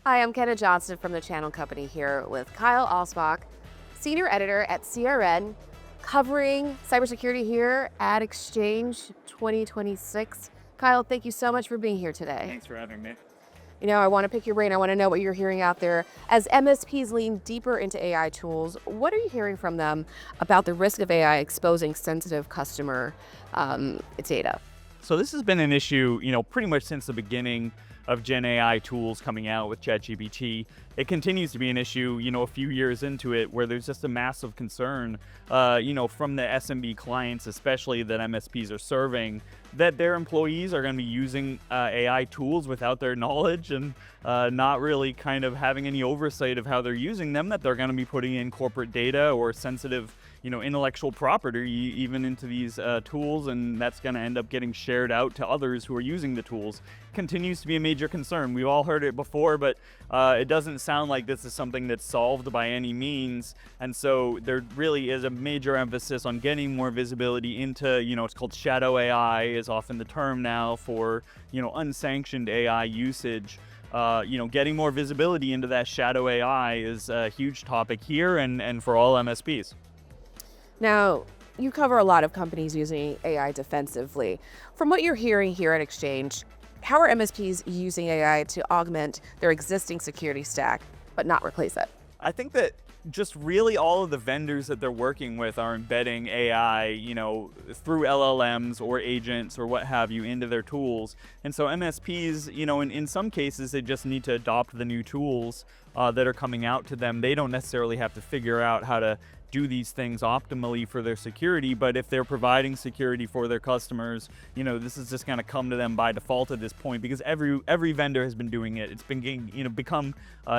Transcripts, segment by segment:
Hi, I'm Kenna Johnson from the Channel Company here with Kyle Alspach, Senior Editor at CRN, covering cybersecurity here at XChange 2026. Kyle, thank you so much for being here today. Thanks for having me. I want to pick your brain. I want to know what you're hearing out there. As MSPs lean deeper into AI tools, what are you hearing from them about the risk of AI exposing sensitive customer data? So this has been an issue, pretty much since the beginning of Gen AI tools coming out with ChatGPT. It continues to be an issue, a few years into it, where there's just a massive concern, from the SMB clients, especially that MSPs are serving, that their employees are going to be using AI tools without their knowledge and not really kind of having any oversight of how they're using them, that they're going to be putting in corporate data or sensitive intellectual property even into these tools, and that's going to end up getting shared out to others who are using the tools. Continues to be a major concern. We've all heard it before, but it doesn't sound like this is something that's solved by any means. And so there really is a major emphasis on getting more visibility into, it's called shadow AI is often the term now for, unsanctioned AI usage. Getting more visibility into that shadow AI is a huge topic here and for all MSPs. Now, you cover a lot of companies using AI defensively. From what you're hearing here at XChange, how are MSPs using AI to augment their existing security stack, but not replace it? I think that just really all of the vendors that they're working with are embedding AI, through LLMs or agents or what have you into their tools. And so MSPs, in some cases, they just need to adopt the new tools that are coming out to them. They don't necessarily have to figure out how to do these things optimally for their security, but if they're providing security for their customers, this is just going to come to them by default at this point, because every vendor has been doing it. It's been become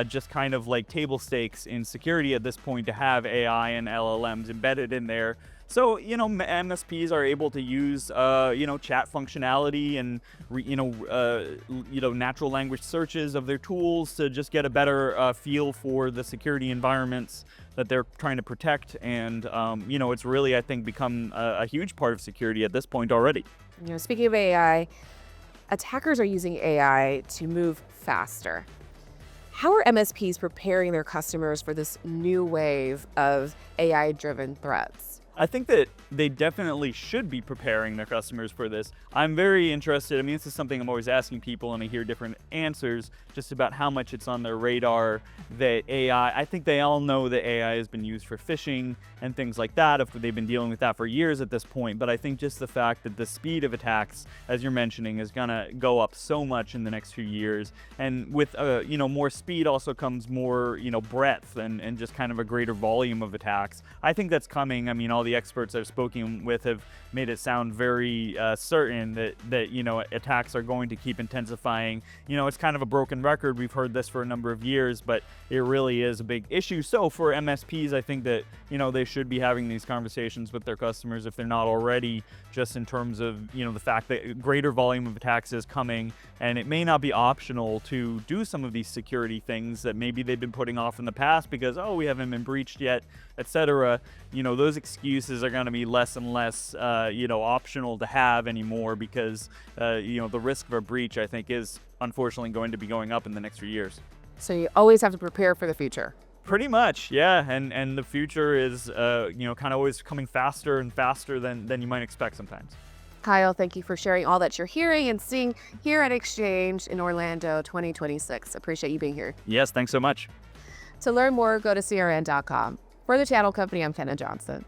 just kind of like table stakes in security at this point to have AI and LLMs embedded in there. So, MSPs are able to use, chat functionality and, natural language searches of their tools to just get a better feel for the security environments that they're trying to protect. And, it's really, I think, become a huge part of security at this point already. Speaking of AI, attackers are using AI to move faster. How are MSPs preparing their customers for this new wave of AI-driven threats? I think that they definitely should be preparing their customers for this. I'm very interested. This is something I'm always asking people, and I hear different answers just about how much it's on their radar that I think they all know that AI has been used for phishing and things like that. If they've been dealing with that for years at this point. But I think just the fact that the speed of attacks, as you're mentioning, is going to go up so much in the next few years. And with, more speed also comes more, breadth and just kind of a greater volume of attacks. I think that's coming. All the experts I've spoken with have made it sound very certain that attacks are going to keep intensifying. It's kind of a broken record. We've heard this for a number of years, but it really is a big issue. So for MSPs, I think that they should be having these conversations with their customers if they're not already, just in terms of the fact that a greater volume of attacks is coming, and it may not be optional to do some of these security things that maybe they've been putting off in the past because we haven't been breached yet, etc. Those excuses are going to be less and less optional to have anymore, because the risk of a breach, I think, is unfortunately going to be going up in the next few years. So you always have to prepare for the future. Pretty much, yeah. And the future is kind of always coming faster and faster than you might expect sometimes. Kyle, thank you for sharing all that you're hearing and seeing here at XChange in Orlando 2026. Appreciate you being here. Yes, thanks so much. To learn more, go to crn.com. For the Channel Company, I'm Kenna Johnson.